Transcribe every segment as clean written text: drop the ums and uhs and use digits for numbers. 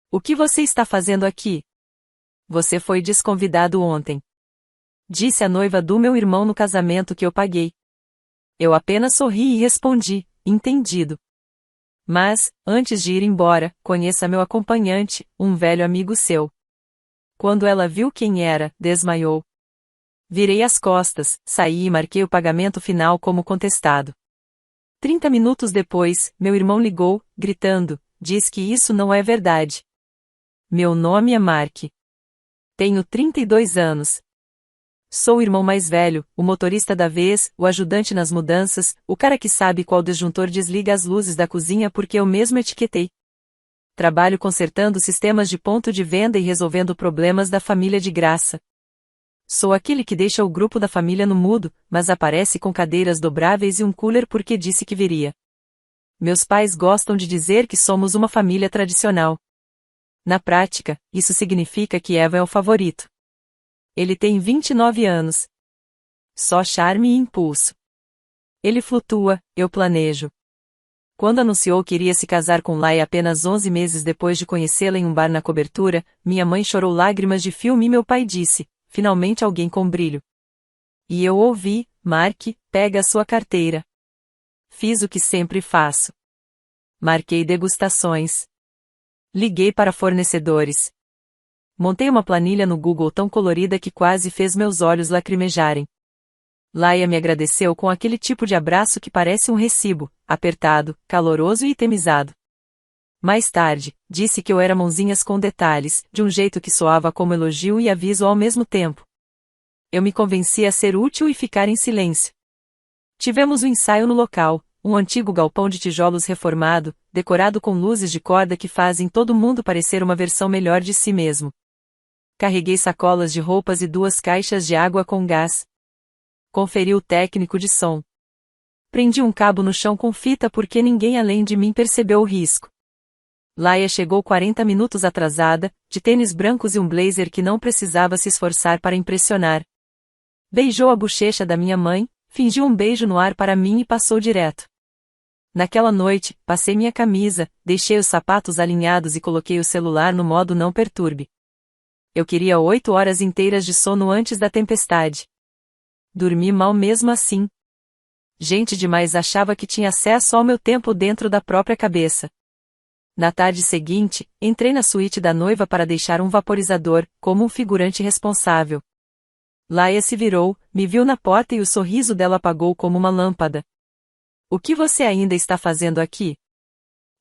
O que você está fazendo aqui? Você foi desconvidado ontem. Disse a noiva do meu irmão no casamento que eu paguei. Eu apenas sorri e respondi, entendido. Mas, antes de ir embora, conheça meu acompanhante, um velho amigo seu. Quando ela viu quem era, desmaiou. Virei as costas, saí e marquei o pagamento final como contestado. 30 minutos depois, meu irmão ligou, gritando, diz que isso não é verdade. Meu nome é Mark. Tenho 32 anos. Sou o irmão mais velho, o motorista da vez, o ajudante nas mudanças, o cara que sabe qual disjuntor desliga as luzes da cozinha porque eu mesmo etiquetei. Trabalho consertando sistemas de ponto de venda e resolvendo problemas da família de graça. Sou aquele que deixa o grupo da família no mudo, mas aparece com cadeiras dobráveis e um cooler porque disse que viria. Meus pais gostam de dizer que somos uma família tradicional. Na prática, isso significa que Eva é o favorito. Ele tem 29 anos. Só charme e impulso. Ele flutua, eu planejo. Quando anunciou que iria se casar com Laia apenas 11 meses depois de conhecê-la em um bar na cobertura, minha mãe chorou lágrimas de filme e meu pai disse, finalmente alguém com brilho. E eu ouvi, Mark, pega a sua carteira. Fiz o que sempre faço. Marquei degustações. Liguei para fornecedores. Montei uma planilha no Google tão colorida que quase fez meus olhos lacrimejarem. Laia me agradeceu com aquele tipo de abraço que parece um recibo, apertado, caloroso e itemizado. Mais tarde, disse que eu era mãozinhas com detalhes, de um jeito que soava como elogio e aviso ao mesmo tempo. Eu me convenci a ser útil e ficar em silêncio. Tivemos um ensaio no local, um antigo galpão de tijolos reformado, decorado com luzes de corda que fazem todo mundo parecer uma versão melhor de si mesmo. Carreguei sacolas de roupas e 2 caixas de água com gás. Conferi o técnico de som. Prendi um cabo no chão com fita porque ninguém além de mim percebeu o risco. Laia chegou 40 minutos atrasada, de tênis brancos e um blazer que não precisava se esforçar para impressionar. Beijou a bochecha da minha mãe, fingiu um beijo no ar para mim e passou direto. Naquela noite, passei minha camisa, deixei os sapatos alinhados e coloquei o celular no modo não perturbe. Eu queria 8 horas inteiras de sono antes da tempestade. Dormi mal mesmo assim. Gente demais achava que tinha acesso ao meu tempo dentro da própria cabeça. Na tarde seguinte, entrei na suíte da noiva para deixar um vaporizador, como um figurante responsável. Laia se virou, me viu na porta e o sorriso dela apagou como uma lâmpada. O que você ainda está fazendo aqui?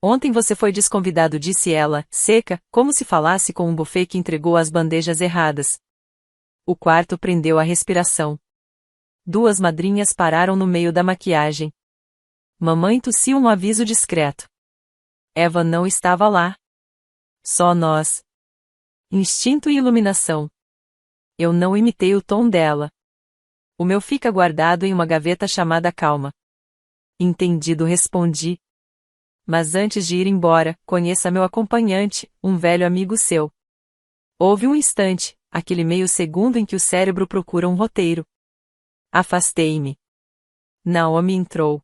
Ontem você foi desconvidado, disse ela, seca, como se falasse com um buffet que entregou as bandejas erradas. O quarto prendeu a respiração. 2 madrinhas pararam no meio da maquiagem. Mamãe tossiu um aviso discreto. Eva não estava lá. Só nós. Instinto e iluminação. Eu não imitei o tom dela. O meu fica guardado em uma gaveta chamada calma. Entendido, respondi. Mas antes de ir embora, conheça meu acompanhante, um velho amigo seu. Houve um instante, aquele meio segundo em que o cérebro procura um roteiro. Afastei-me. Naomi entrou.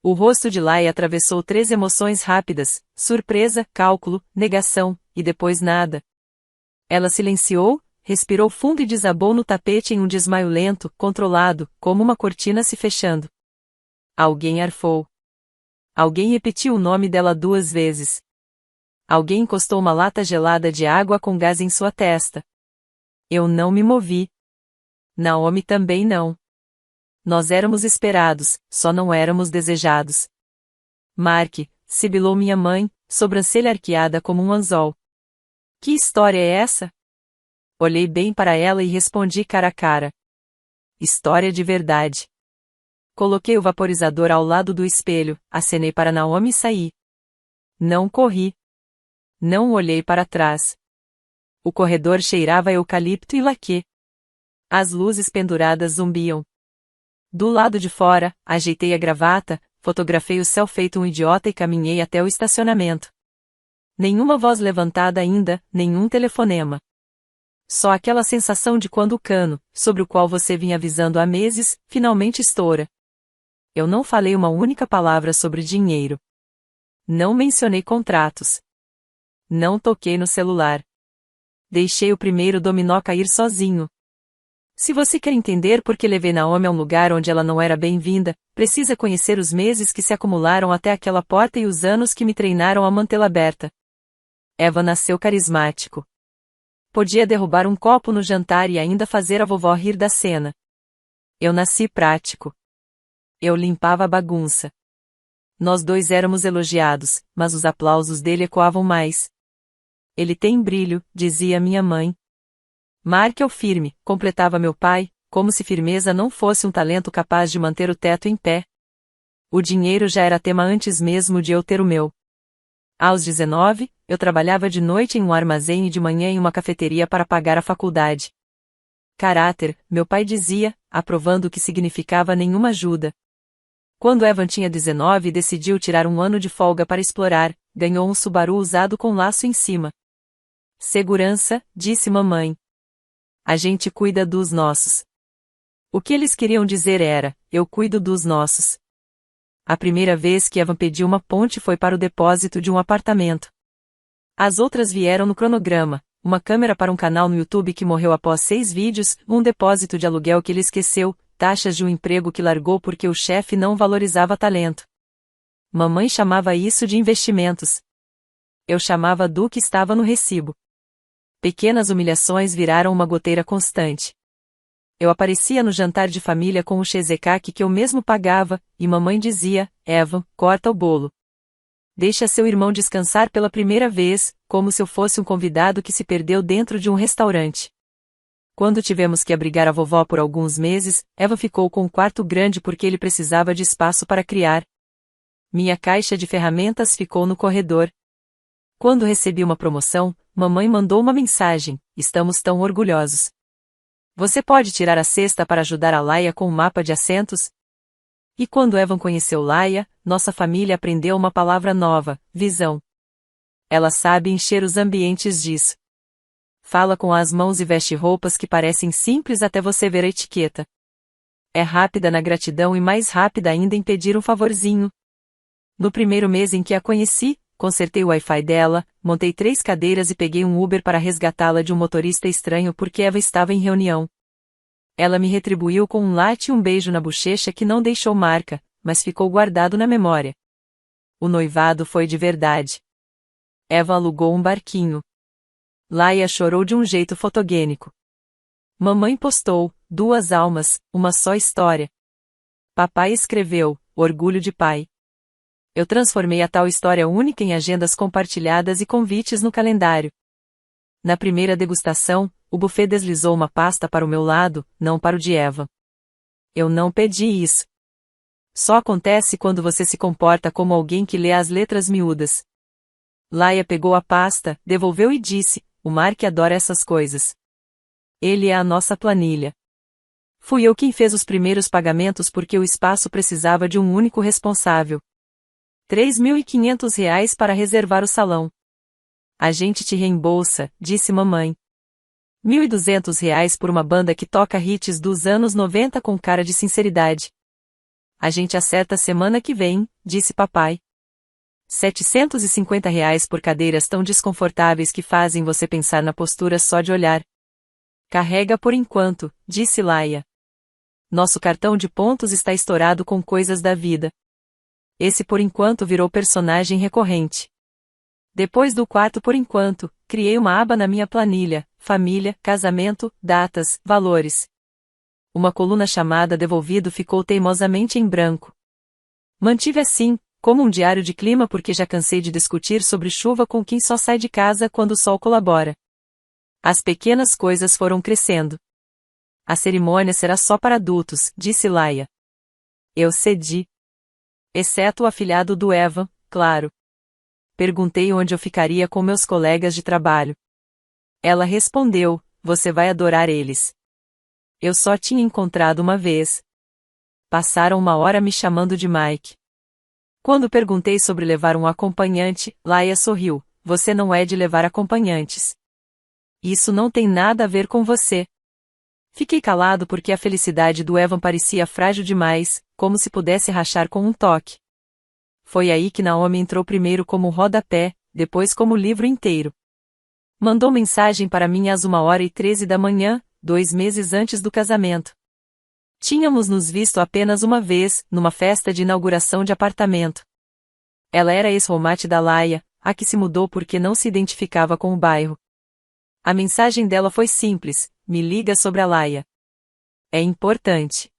O rosto de Laia atravessou 3 emoções rápidas, surpresa, cálculo, negação, e depois nada. Ela silenciou, respirou fundo e desabou no tapete em um desmaio lento, controlado, como uma cortina se fechando. Alguém arfou. Alguém repetiu o nome dela 2 vezes. Alguém encostou uma lata gelada de água com gás em sua testa. Eu não me movi. Naomi também não. Nós éramos esperados, só não éramos desejados. Mark, sibilou minha mãe, sobrancelha arqueada como um anzol. Que história é essa? Olhei bem para ela e respondi cara a cara. História de verdade. Coloquei o vaporizador ao lado do espelho, acenei para Naomi e saí. Não corri. Não olhei para trás. O corredor cheirava a eucalipto e laquê. As luzes penduradas zumbiam. Do lado de fora, ajeitei a gravata, fotografei o céu feito um idiota e caminhei até o estacionamento. Nenhuma voz levantada ainda, nenhum telefonema. Só aquela sensação de quando o cano, sobre o qual você vinha avisando há meses, finalmente estoura. Eu não falei uma única palavra sobre dinheiro. Não mencionei contratos. Não toquei no celular. Deixei o primeiro dominó cair sozinho. Se você quer entender por que levei Naomi a um lugar onde ela não era bem-vinda, precisa conhecer os meses que se acumularam até aquela porta e os anos que me treinaram a mantê-la aberta. Eva nasceu carismático. Podia derrubar um copo no jantar e ainda fazer a vovó rir da cena. Eu nasci prático. Eu limpava a bagunça. Nós dois éramos elogiados, mas os aplausos dele ecoavam mais. Ele tem brilho, dizia minha mãe. Mark é o firme, completava meu pai, como se firmeza não fosse um talento capaz de manter o teto em pé. O dinheiro já era tema antes mesmo de eu ter o meu. Aos 19, eu trabalhava de noite em um armazém e de manhã em uma cafeteria para pagar a faculdade. Caráter, meu pai dizia, aprovando o que significava nenhuma ajuda. Quando Evan tinha 19 e decidiu tirar um ano de folga para explorar, ganhou um Subaru usado com laço em cima. Segurança, disse mamãe. A gente cuida dos nossos. O que eles queriam dizer era, eu cuido dos nossos. A primeira vez que Evan pediu uma ponte foi para o depósito de um apartamento. As outras vieram no cronograma, uma câmera para um canal no YouTube que morreu após 6 vídeos, um depósito de aluguel que ele esqueceu, taxas de um emprego que largou porque o chefe não valorizava talento. Mamãe chamava isso de investimentos. Eu chamava do que estava no recibo. Pequenas humilhações viraram uma goteira constante. Eu aparecia no jantar de família com o cheesecake que eu mesmo pagava, e mamãe dizia, Evan, corta o bolo. Deixa seu irmão descansar pela primeira vez, como se eu fosse um convidado que se perdeu dentro de um restaurante. Quando tivemos que abrigar a vovó por alguns meses, Evan ficou com um quarto grande porque ele precisava de espaço para criar. Minha caixa de ferramentas ficou no corredor. Quando recebi uma promoção, mamãe mandou uma mensagem, estamos tão orgulhosos. Você pode tirar a cesta para ajudar a Laia com um mapa de assentos? E quando Evan conheceu Laia, nossa família aprendeu uma palavra nova, visão. Ela sabe encher os ambientes disso. Fala com as mãos e veste roupas que parecem simples até você ver a etiqueta. É rápida na gratidão e mais rápida ainda em pedir um favorzinho. No primeiro mês em que a conheci, consertei o Wi-Fi dela, montei 3 cadeiras e peguei um Uber para resgatá-la de um motorista estranho porque Eva estava em reunião. Ela me retribuiu com um latte e um beijo na bochecha que não deixou marca, mas ficou guardado na memória. O noivado foi de verdade. Eva alugou um barquinho. Laia chorou de um jeito fotogênico. Mamãe postou, 2 almas, uma só história. Papai escreveu, orgulho de pai. Eu transformei a tal história única em agendas compartilhadas e convites no calendário. Na primeira degustação, o buffet deslizou uma pasta para o meu lado, não para o de Eva. Eu não pedi isso. Só acontece quando você se comporta como alguém que lê as letras miúdas. Laia pegou a pasta, devolveu e disse, o Mark adora essas coisas. Ele é a nossa planilha. Fui eu quem fez os primeiros pagamentos porque o espaço precisava de um único responsável. R$ 3.500 para reservar o salão. A gente te reembolsa, disse mamãe. R$ 1.200 por uma banda que toca hits dos anos 90 com cara de sinceridade. A gente acerta semana que vem, disse papai. R$ 750 por cadeiras tão desconfortáveis que fazem você pensar na postura só de olhar. Carrega por enquanto, disse Laia. Nosso cartão de pontos está estourado com coisas da vida. Esse por enquanto virou personagem recorrente. Depois do quarto por enquanto, criei uma aba na minha planilha, família, casamento, datas, valores. Uma coluna chamada devolvido ficou teimosamente em branco. Mantive assim, como um diário de clima porque já cansei de discutir sobre chuva com quem só sai de casa quando o sol colabora. As pequenas coisas foram crescendo. A cerimônia será só para adultos, disse Laia. Eu cedi. Exceto o afilhado do Evan, claro. Perguntei onde eu ficaria com meus colegas de trabalho. Ela respondeu, você vai adorar eles. Eu só tinha encontrado uma vez. Passaram 1 hora me chamando de Mike. Quando perguntei sobre levar um acompanhante, Laia sorriu, você não é de levar acompanhantes. Isso não tem nada a ver com você. Fiquei calado porque a felicidade do Evan parecia frágil demais, como se pudesse rachar com um toque. Foi aí que Naomi entrou primeiro como rodapé, depois como o livro inteiro. Mandou mensagem para mim às 1h13 da manhã, 2 meses antes do casamento. Tínhamos nos visto apenas uma vez, numa festa de inauguração de apartamento. Ela era ex-roommate da Laia, a que se mudou porque não se identificava com o bairro. A mensagem dela foi simples: me liga sobre a Laia. É importante.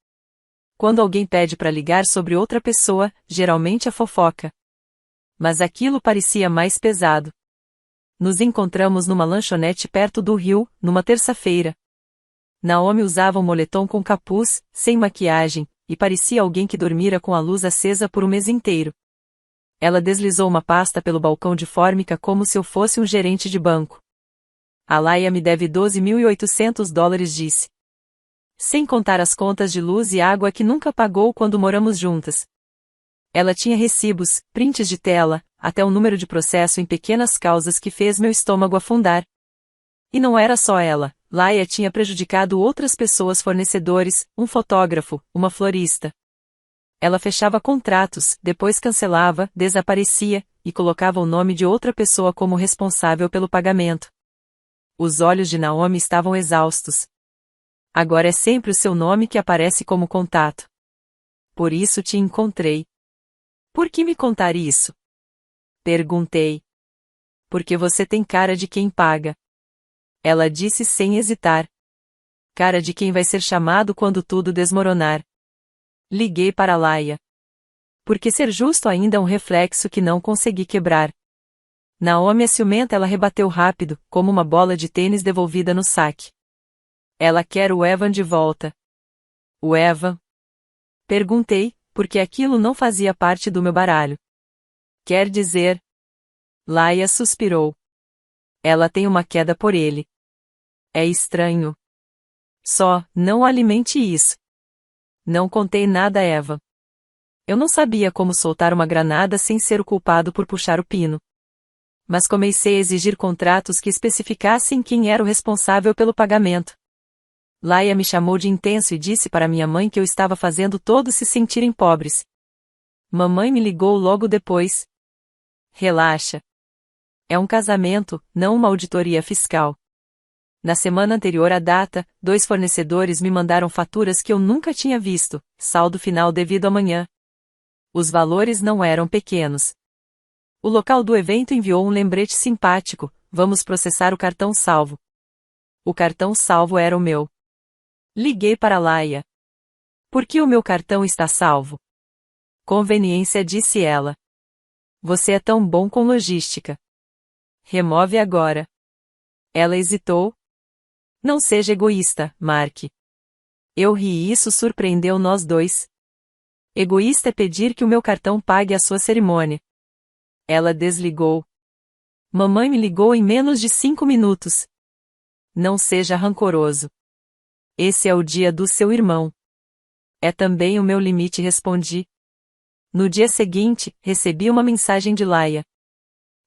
Quando alguém pede para ligar sobre outra pessoa, geralmente é fofoca. Mas aquilo parecia mais pesado. Nos encontramos numa lanchonete perto do rio, numa terça-feira. Naomi usava um moletom com capuz, sem maquiagem, e parecia alguém que dormira com a luz acesa por um mês inteiro. Ela deslizou uma pasta pelo balcão de fórmica como se eu fosse um gerente de banco. A Laia me deve $12.800, disse. Sem contar as contas de luz e água que nunca pagou quando moramos juntas. Ela tinha recibos, prints de tela, até o número de processo em pequenas causas que fez meu estômago afundar. E não era só ela, Laia tinha prejudicado outras pessoas, fornecedores, um fotógrafo, uma florista. Ela fechava contratos, depois cancelava, desaparecia, e colocava o nome de outra pessoa como responsável pelo pagamento. Os olhos de Naomi estavam exaustos. Agora é sempre o seu nome que aparece como contato. Por isso te encontrei. Por que me contar isso? Perguntei. Porque você tem cara de quem paga. Ela disse sem hesitar. Cara de quem vai ser chamado quando tudo desmoronar. Liguei para Laia. Porque ser justo ainda é um reflexo que não consegui quebrar. Naomi é ciumenta, ela rebateu rápido, como uma bola de tênis devolvida no saque. Ela quer o Evan de volta. O Evan? Perguntei, porque aquilo não fazia parte do meu baralho. Quer dizer? Laia suspirou. Ela tem uma queda por ele. É estranho. Só, não alimente isso. Não contei nada a Evan. Eu não sabia como soltar uma granada sem ser o culpado por puxar o pino. Mas comecei a exigir contratos que especificassem quem era o responsável pelo pagamento. Laia me chamou de intenso e disse para minha mãe que eu estava fazendo todos se sentirem pobres. Mamãe me ligou logo depois. Relaxa. É um casamento, não uma auditoria fiscal. Na semana anterior à data, 2 fornecedores me mandaram faturas que eu nunca tinha visto, saldo final devido amanhã. Os valores não eram pequenos. O local do evento enviou um lembrete simpático: vamos processar o cartão salvo. O cartão salvo era o meu. Liguei para Laia. Por que o meu cartão está salvo? Conveniência, disse ela. Você é tão bom com logística. Remove agora. Ela hesitou. Não seja egoísta, Mark. Eu ri e isso surpreendeu nós dois. Egoísta é pedir que o meu cartão pague a sua cerimônia. Ela desligou. Mamãe me ligou em menos de 5 minutos. Não seja rancoroso. Esse é o dia do seu irmão. É também o meu limite, respondi. No dia seguinte, recebi uma mensagem de Laia.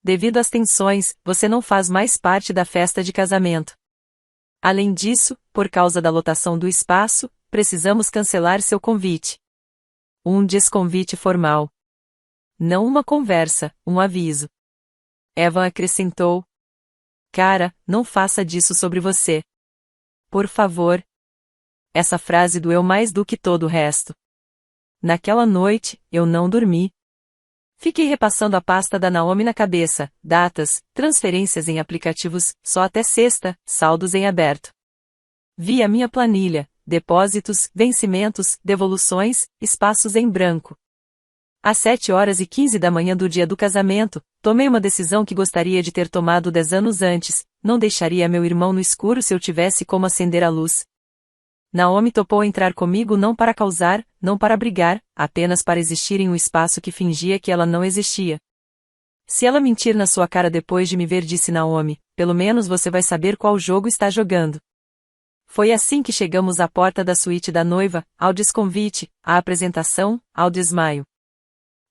Devido às tensões, você não faz mais parte da festa de casamento. Além disso, por causa da lotação do espaço, precisamos cancelar seu convite. Um desconvite formal. Não uma conversa, um aviso. Evan acrescentou. Cara, não faça disso sobre você. Por favor. Essa frase doeu mais do que todo o resto. Naquela noite, eu não dormi. Fiquei repassando a pasta da Naomi na cabeça, datas, transferências em aplicativos, só até sexta, saldos em aberto. Vi a minha planilha, depósitos, vencimentos, devoluções, espaços em branco. Às 7h15 da manhã do dia do casamento, tomei uma decisão que gostaria de ter tomado 10 anos antes: não deixaria meu irmão no escuro se eu tivesse como acender a luz. Naomi topou entrar comigo não para causar, não para brigar, apenas para existir em um espaço que fingia que ela não existia. Se ela mentir na sua cara depois de me ver, disse Naomi, pelo menos você vai saber qual jogo está jogando. Foi assim que chegamos à porta da suíte da noiva, ao desconvite, à apresentação, ao desmaio.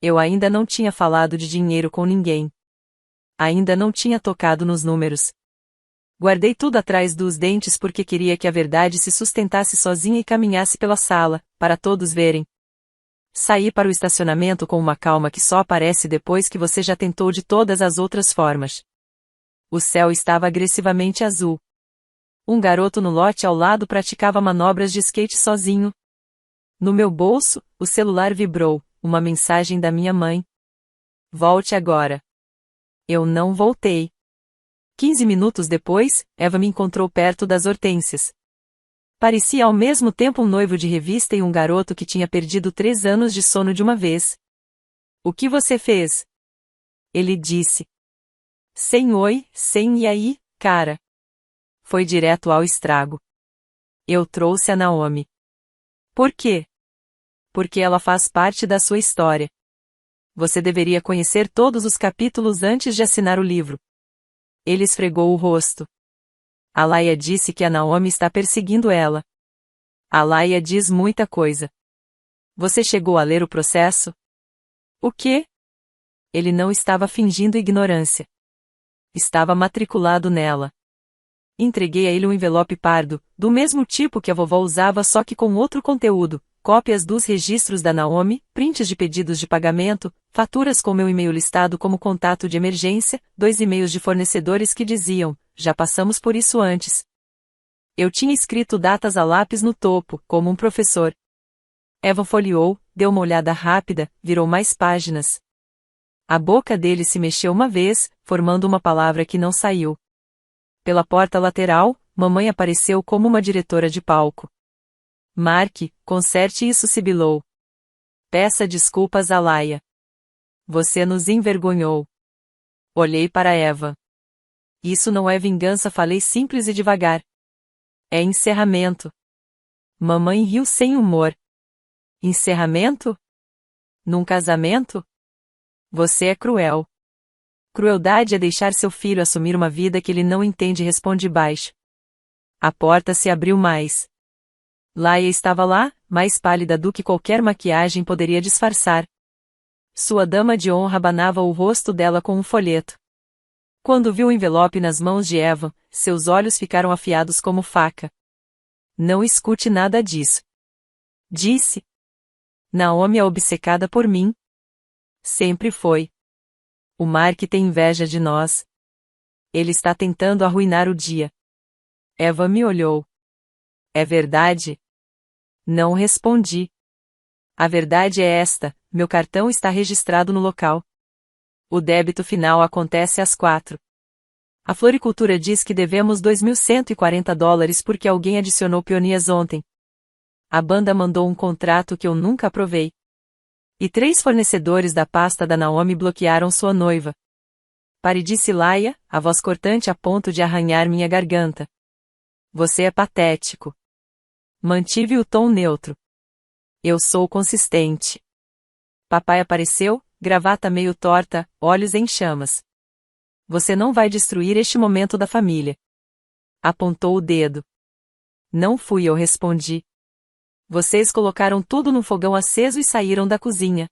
Eu ainda não tinha falado de dinheiro com ninguém. Ainda não tinha tocado nos números. Guardei tudo atrás dos dentes porque queria que a verdade se sustentasse sozinha e caminhasse pela sala, para todos verem. Saí para o estacionamento com uma calma que só aparece depois que você já tentou de todas as outras formas. O céu estava agressivamente azul. Um garoto no lote ao lado praticava manobras de skate sozinho. No meu bolso, o celular vibrou, uma mensagem da minha mãe. Volte agora. Eu não voltei. 15 minutos depois, Eva me encontrou perto das hortênsias. Parecia ao mesmo tempo um noivo de revista e um garoto que tinha perdido 3 anos de sono de uma vez. O que você fez? Ele disse. Sem oi, sem e aí, cara. Foi direto ao estrago. Eu trouxe a Naomi. Por quê? Porque ela faz parte da sua história. Você deveria conhecer todos os capítulos antes de assinar o livro. Ele esfregou o rosto. A Laia disse que a Naomi está perseguindo ela. A Laia diz muita coisa. Você chegou a ler o processo? O quê? Ele não estava fingindo ignorância. Estava matriculado nela. Entreguei a ele um envelope pardo, do mesmo tipo que a vovó usava só que com outro conteúdo, cópias dos registros da Naomi, prints de pedidos de pagamento, faturas com meu e-mail listado como contato de emergência, 2 e-mails de fornecedores que diziam, já passamos por isso antes. Eu tinha escrito datas a lápis no topo, como um professor. Eva folheou, deu uma olhada rápida, virou mais páginas. A boca dele se mexeu uma vez, formando uma palavra que não saiu. Pela porta lateral, mamãe apareceu como uma diretora de palco. Mark, conserte isso, sibilou. Peça desculpas a Laia. Você nos envergonhou. Olhei para Eva. Isso não é vingança, falei simples e devagar. É encerramento. Mamãe riu sem humor. Encerramento? Num casamento? Você é cruel. Crueldade é deixar seu filho assumir uma vida que ele não entende, responde baixo. A porta se abriu mais. Laia estava lá, mais pálida do que qualquer maquiagem poderia disfarçar. Sua dama de honra abanava o rosto dela com um folheto. Quando viu o envelope nas mãos de Eva, seus olhos ficaram afiados como faca. Não escute nada disso. Disse. Naomi é obcecada por mim. Sempre foi. O Mark tem inveja de nós. Ele está tentando arruinar o dia. Eva me olhou. É verdade? Não respondi. A verdade é esta, meu cartão está registrado no local. O débito final acontece às 4. A floricultura diz que devemos $2.140 porque alguém adicionou peonias ontem. A banda mandou um contrato que eu nunca aprovei. E 3 fornecedores da pasta da Naomi bloquearam sua noiva. Pare, disse Laia, a voz cortante a ponto de arranhar minha garganta. Você é patético. Mantive o tom neutro. Eu sou consistente. Papai apareceu, gravata meio torta, olhos em chamas. Você não vai destruir este momento da família. Apontou o dedo. Não fui, eu respondi. Vocês colocaram tudo num fogão aceso e saíram da cozinha.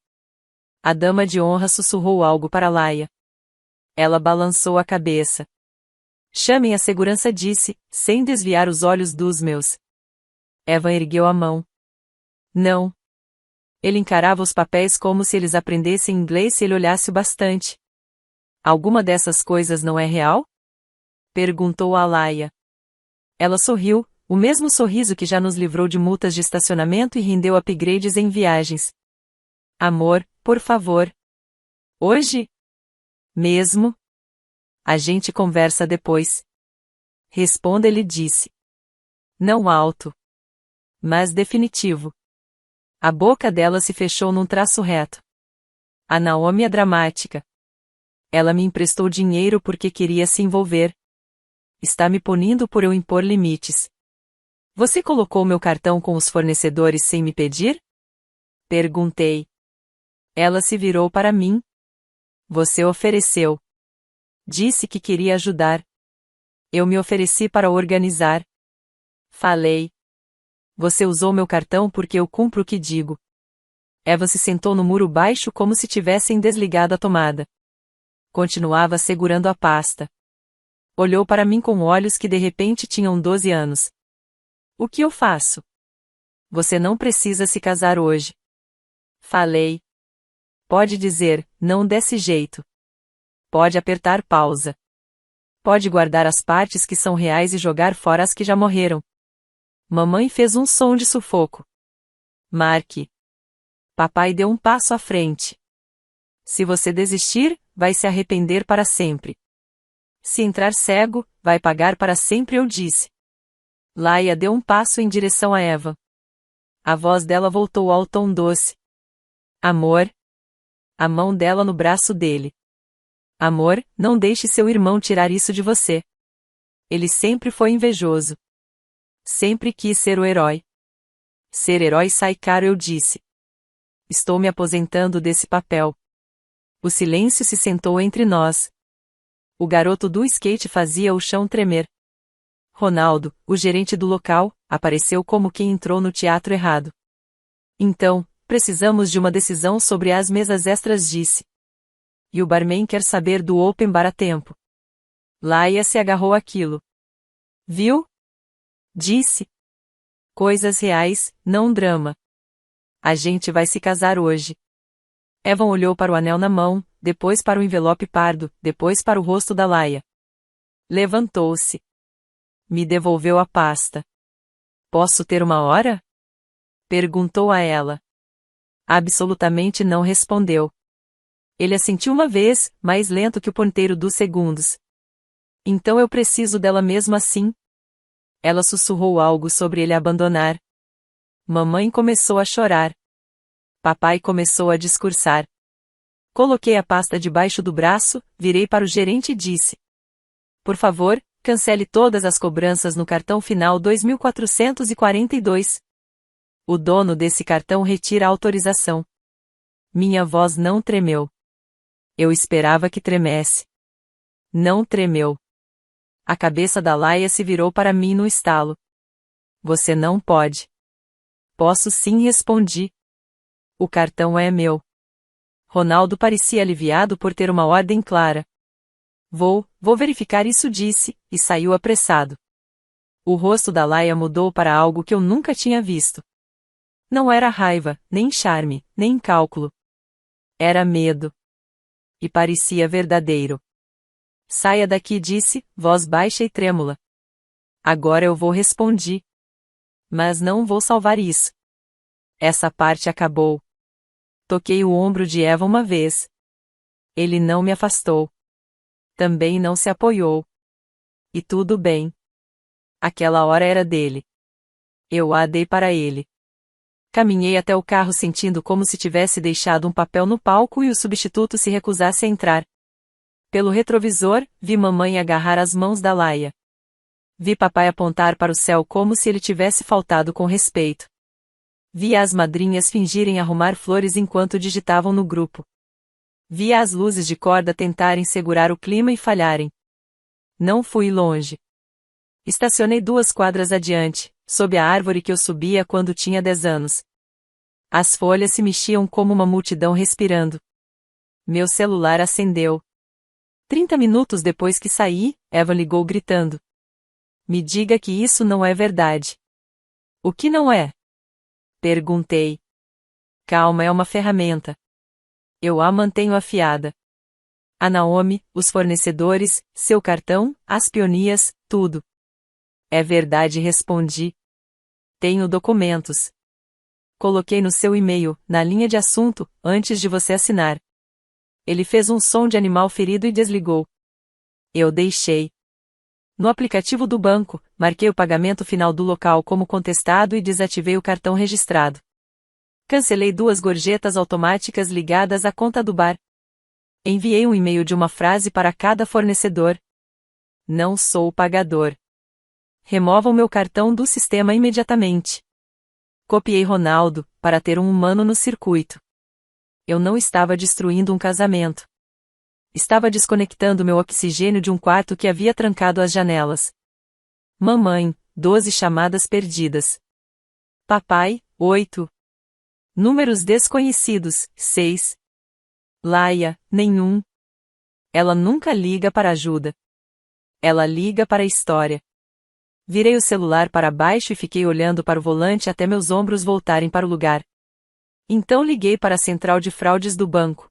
A dama de honra sussurrou algo para Laia. Ela balançou a cabeça. Chamem a segurança, disse, sem desviar os olhos dos meus. Eva ergueu a mão. Não. Ele encarava os papéis como se eles aprendessem inglês se ele olhasse o bastante. Alguma dessas coisas não é real? Perguntou a Laia. Ela sorriu, o mesmo sorriso que já nos livrou de multas de estacionamento e rendeu upgrades em viagens. Amor, por favor. Hoje? Mesmo? A gente conversa depois. Responda, ele disse. Não alto. Mas definitivo. A boca dela se fechou num traço reto. A Naomi é dramática. Ela me emprestou dinheiro porque queria se envolver. Está me punindo por eu impor limites. Você colocou meu cartão com os fornecedores sem me pedir? Perguntei. Ela se virou para mim. Você ofereceu. Disse que queria ajudar. Eu me ofereci para organizar. Falei. Você usou meu cartão porque eu cumpro o que digo. Eva se sentou no muro baixo como se tivessem desligado a tomada. Continuava segurando a pasta. Olhou para mim com olhos que de repente tinham 12 anos. O que eu faço? Você não precisa se casar hoje. Falei. Pode dizer, não desse jeito. Pode apertar pausa. Pode guardar as partes que são reais e jogar fora as que já morreram. Mamãe fez um som de sufoco. Marque. Papai deu um passo à frente. Se você desistir, vai se arrepender para sempre. Se entrar cego, vai pagar para sempre, eu disse. Laia deu um passo em direção a Eva. A voz dela voltou ao tom doce. Amor. A mão dela no braço dele. Amor, não deixe seu irmão tirar isso de você. Ele sempre foi invejoso. Sempre quis ser o herói. Ser herói sai caro, eu disse. Estou me aposentando desse papel. O silêncio se sentou entre nós. O garoto do skate fazia o chão tremer. Ronaldo, o gerente do local, apareceu como quem entrou no teatro errado. Então, precisamos de uma decisão sobre as mesas extras, disse. E o barman quer saber do open bar a tempo. Laia se agarrou àquilo. Viu? Disse. Coisas reais, não drama. A gente vai se casar hoje. Evan olhou para o anel na mão, depois para o envelope pardo, depois para o rosto da Laia. Levantou-se. Me devolveu a pasta. Posso ter uma hora? Perguntou a ela. Absolutamente não, respondeu. Ele assentiu uma vez, mais lento que o ponteiro dos segundos. Então eu preciso dela mesmo assim? Ela sussurrou algo sobre ele abandonar. Mamãe começou a chorar. Papai começou a discursar. Coloquei a pasta debaixo do braço, virei para o gerente e disse. Por favor, cancele todas as cobranças no cartão final 2442. O dono desse cartão retira a autorização. Minha voz não tremeu. Eu esperava que tremesse. Não tremeu. A cabeça da Laia se virou para mim no estalo. Você não pode. Posso sim, respondi. O cartão é meu. Ronaldo parecia aliviado por ter uma ordem clara. Vou verificar isso, disse, e saiu apressado. O rosto da Laia mudou para algo que eu nunca tinha visto. Não era raiva, nem charme, nem cálculo. Era medo. E parecia verdadeiro. Saia daqui, disse, voz baixa e trêmula. Agora eu vou, respondi. Mas não vou salvar isso. Essa parte acabou. Toquei o ombro de Eva uma vez. Ele não me afastou. Também não se apoiou. E tudo bem. Aquela hora era dele. Eu a dei para ele. Caminhei até o carro sentindo como se tivesse deixado um papel no palco e o substituto se recusasse a entrar. Pelo retrovisor, vi mamãe agarrar as mãos da Laia. Vi papai apontar para o céu como se ele tivesse faltado com respeito. Vi as madrinhas fingirem arrumar flores enquanto digitavam no grupo. Vi as luzes de corda tentarem segurar o clima e falharem. Não fui longe. Estacionei 2 quadras adiante, sob a árvore que eu subia quando tinha 10 anos. As folhas se mexiam como uma multidão respirando. Meu celular acendeu. 30 minutos depois que saí, Eva ligou gritando. Me diga que isso não é verdade. O que não é? Perguntei. Calma, é uma ferramenta. Eu a mantenho afiada. A Naomi, os fornecedores, seu cartão, as peonias, tudo. É verdade, respondi. Tenho documentos. Coloquei no seu e-mail, na linha de assunto, antes de você assinar. Ele fez um som de animal ferido e desligou. Eu deixei. No aplicativo do banco, marquei o pagamento final do local como contestado e desativei o cartão registrado. Cancelei 2 gorjetas automáticas ligadas à conta do bar. Enviei um e-mail de uma frase para cada fornecedor. Não sou o pagador. Remova o meu cartão do sistema imediatamente. Copiei Ronaldo, para ter um humano no circuito. Eu não estava destruindo um casamento. Estava desconectando meu oxigênio de um quarto que havia trancado as janelas. Mamãe, 12 chamadas perdidas. Papai, 8. Números desconhecidos, 6. Laia, nenhum. Ela nunca liga para ajuda. Ela liga para a história. Virei o celular para baixo e fiquei olhando para o volante até meus ombros voltarem para o lugar. Então liguei para a central de fraudes do banco.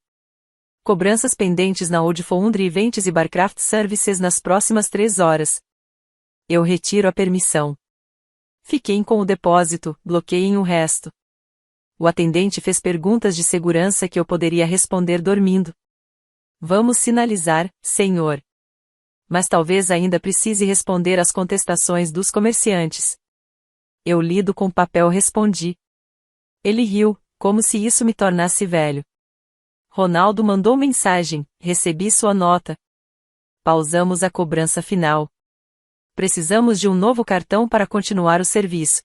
Cobranças pendentes na Old Foundry Events e Barcraft Services nas próximas 3 horas. Eu retiro a permissão. Fiquei com o depósito, bloqueiem o resto. O atendente fez perguntas de segurança que eu poderia responder dormindo. Vamos sinalizar, senhor. Mas talvez ainda precise responder às contestações dos comerciantes. Eu lido com papel respondi. Ele riu, como se isso me tornasse velho. Ronaldo mandou mensagem, recebi sua nota. Pausamos a cobrança final. Precisamos de um novo cartão para continuar o serviço.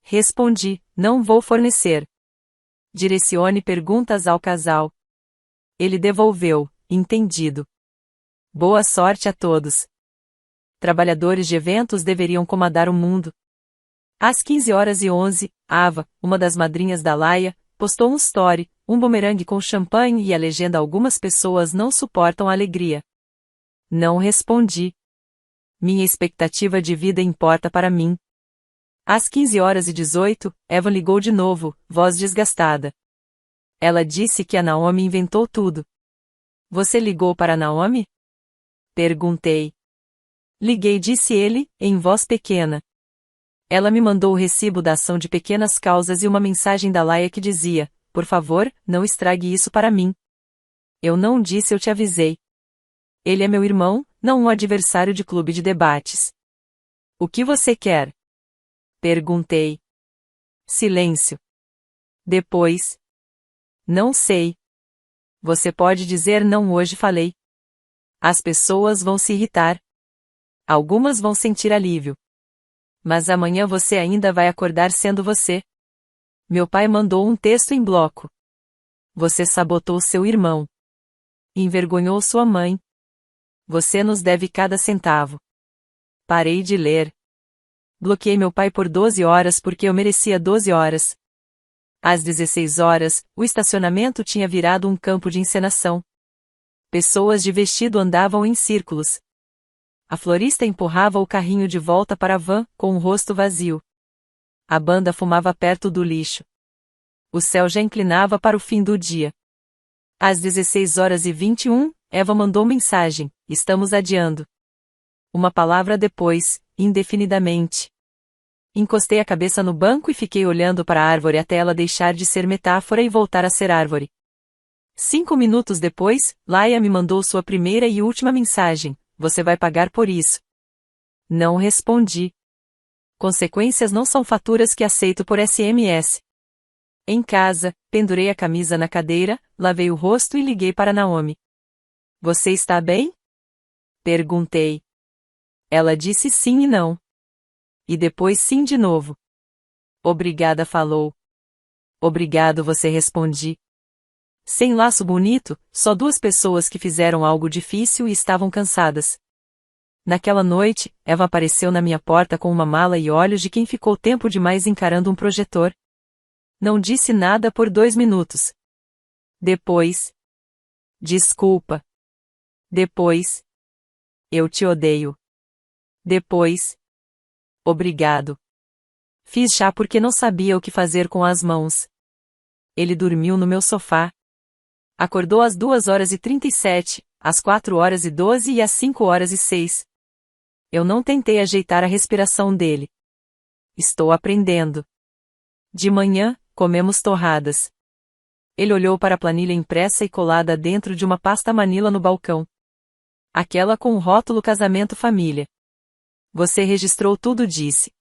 Respondi, não vou fornecer. Direcione perguntas ao casal. Ele devolveu, entendido. Boa sorte a todos. Trabalhadores de eventos deveriam comandar o mundo. Às 15h11, Ava, uma das madrinhas da Laia, postou um story, um bumerangue com champanhe e a legenda "Algumas pessoas não suportam a alegria". Não respondi. Minha expectativa de vida importa para mim. Às 15h18, Eva ligou de novo, voz desgastada. Ela disse que a Naomi inventou tudo. Você ligou para a Naomi? Perguntei. Liguei, disse ele, em voz pequena. Ela me mandou o recibo da ação de pequenas causas e uma mensagem da Laia que dizia: por favor, não estrague isso para mim. Eu não disse, eu te avisei. Ele é meu irmão, não um adversário de clube de debates. O que você quer? Perguntei. Silêncio. Depois. Não sei. Você pode dizer não, hoje falei. As pessoas vão se irritar. Algumas vão sentir alívio. Mas amanhã você ainda vai acordar sendo você. Meu pai mandou um texto em bloco. Você sabotou seu irmão. Envergonhou sua mãe. Você nos deve cada centavo. Parei de ler. Bloqueei meu pai por 12 horas porque eu merecia 12 horas. Às 16 horas, o estacionamento tinha virado um campo de encenação. Pessoas de vestido andavam em círculos. A florista empurrava o carrinho de volta para a van, com o rosto vazio. A banda fumava perto do lixo. O céu já inclinava para o fim do dia. Às 16h21, Eva mandou mensagem: estamos adiando. Uma palavra depois, indefinidamente. Encostei a cabeça no banco e fiquei olhando para a árvore até ela deixar de ser metáfora e voltar a ser árvore. 5 minutos depois, Laia me mandou sua primeira e última mensagem: você vai pagar por isso. Não respondi. Consequências não são faturas que aceito por SMS. Em casa, pendurei a camisa na cadeira, lavei o rosto e liguei para Naomi. Você está bem? Perguntei. Ela disse sim e não. E depois sim de novo. Obrigada, falou. Obrigado, você respondi. Sem laço bonito, só 2 pessoas que fizeram algo difícil e estavam cansadas. Naquela noite, Eva apareceu na minha porta com uma mala e olhos de quem ficou tempo demais encarando um projetor. Não disse nada por 2 minutos. Depois. Desculpa. Depois. Eu te odeio. Depois. Obrigado. Fiz chá porque não sabia o que fazer com as mãos. Ele dormiu no meu sofá. Acordou às 2h37, às 4h12 e às 5h06. Eu não tentei ajeitar a respiração dele. Estou aprendendo. De manhã, comemos torradas. Ele olhou para a planilha impressa e colada dentro de uma pasta Manila no balcão. Aquela com o rótulo Casamento Família. Você registrou tudo, disse.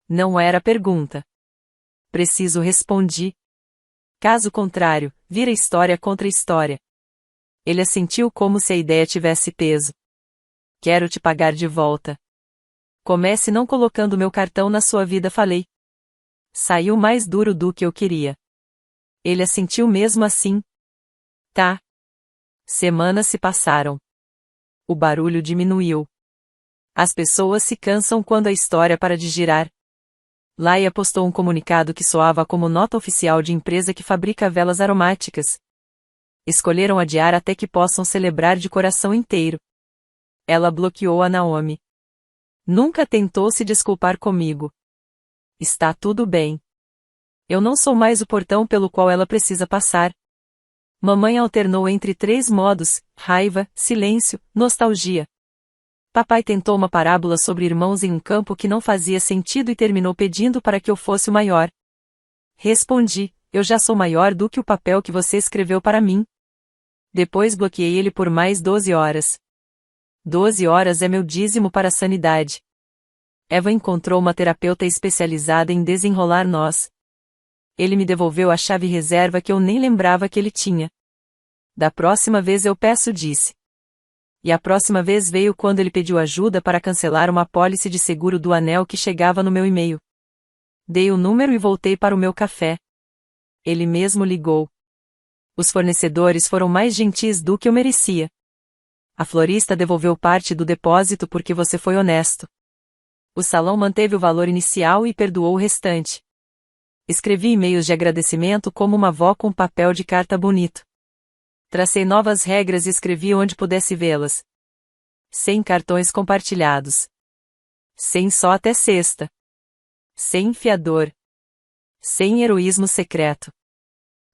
Não era pergunta. Preciso, respondi. Caso contrário, vira história contra história. Ele assentiu como se a ideia tivesse peso. Quero te pagar de volta. Comece não colocando meu cartão na sua vida, falei. Saiu mais duro do que eu queria. Ele assentiu mesmo assim. Tá. Semanas se passaram. O barulho diminuiu. As pessoas se cansam quando a história para de girar. Laia postou um comunicado que soava como nota oficial de empresa que fabrica velas aromáticas. Escolheram adiar até que possam celebrar de coração inteiro. Ela bloqueou a Naomi. Nunca tentou se desculpar comigo. Está tudo bem. Eu não sou mais o portão pelo qual ela precisa passar. Mamãe alternou entre 3 modos: raiva, silêncio, nostalgia. Papai tentou uma parábola sobre irmãos em um campo que não fazia sentido e terminou pedindo para que eu fosse o maior. Respondi: eu já sou maior do que o papel que você escreveu para mim. Depois bloqueei ele por mais 12 horas. 12 horas é meu dízimo para a sanidade. Eva encontrou uma terapeuta especializada em desenrolar nós. Ele me devolveu a chave reserva que eu nem lembrava que ele tinha. Da próxima vez eu peço, disse. E a próxima vez veio quando ele pediu ajuda para cancelar uma apólice de seguro do anel que chegava no meu e-mail. Dei o número e voltei para o meu café. Ele mesmo ligou. Os fornecedores foram mais gentis do que eu merecia. A florista devolveu parte do depósito porque você foi honesto. O salão manteve o valor inicial e perdoou o restante. Escrevi e-mails de agradecimento como uma avó com papel de carta bonito. Tracei novas regras e escrevi onde pudesse vê-las. 100 cartões compartilhados. 100 só até sexta. 100 fiador. 100 heroísmo secreto.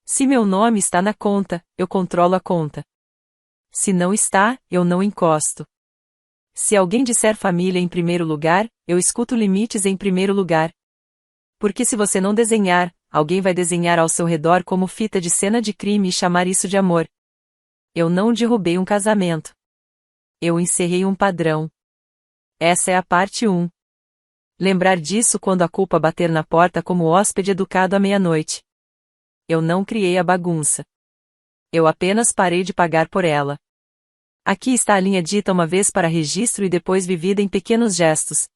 Se meu nome está na conta, eu controlo a conta. Se não está, eu não encosto. Se alguém disser família em primeiro lugar, eu escuto limites em primeiro lugar. Porque se você não desenhar, alguém vai desenhar ao seu redor como fita de cena de crime e chamar isso de amor. Eu não derrubei um casamento. Eu encerrei um padrão. Essa é a parte 1. Lembrar disso quando a culpa bater na porta como hóspede educado à meia-noite. Eu não criei a bagunça. Eu apenas parei de pagar por ela. Aqui está a linha dita uma vez para registro e depois vivida em pequenos gestos.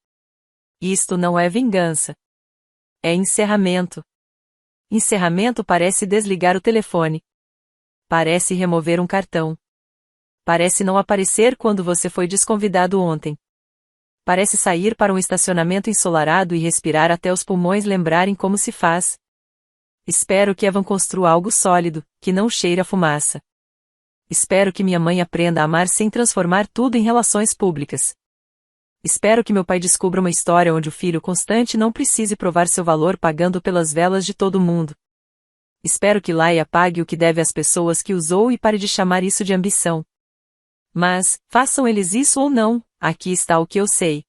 Isto não é vingança. É encerramento. Encerramento parece desligar o telefone. Parece remover um cartão. Parece não aparecer quando você foi desconvidado ontem. Parece sair para um estacionamento ensolarado e respirar até os pulmões lembrarem como se faz. Espero que Evan construa algo sólido, que não cheire a fumaça. Espero que minha mãe aprenda a amar sem transformar tudo em relações públicas. Espero que meu pai descubra uma história onde o filho constante não precise provar seu valor pagando pelas velas de todo mundo. Espero que Laia pague o que deve às pessoas que usou e pare de chamar isso de ambição. Mas, façam eles isso ou não, aqui está o que eu sei.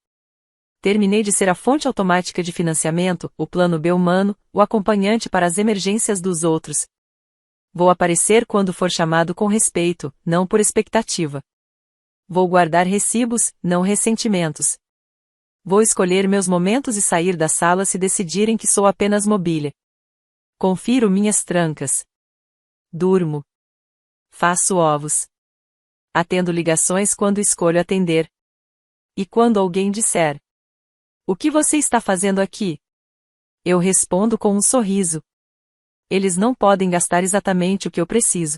Terminei de ser a fonte automática de financiamento, o plano B humano, o acompanhante para as emergências dos outros. Vou aparecer quando for chamado com respeito, não por expectativa. Vou guardar recibos, não ressentimentos. Vou escolher meus momentos e sair da sala se decidirem que sou apenas mobília. Confiro minhas trancas. Durmo. Faço ovos. Atendo ligações quando escolho atender. E quando alguém disser: "O que você está fazendo aqui?", eu respondo com um sorriso: "Eles não podem gastar exatamente o que eu preciso."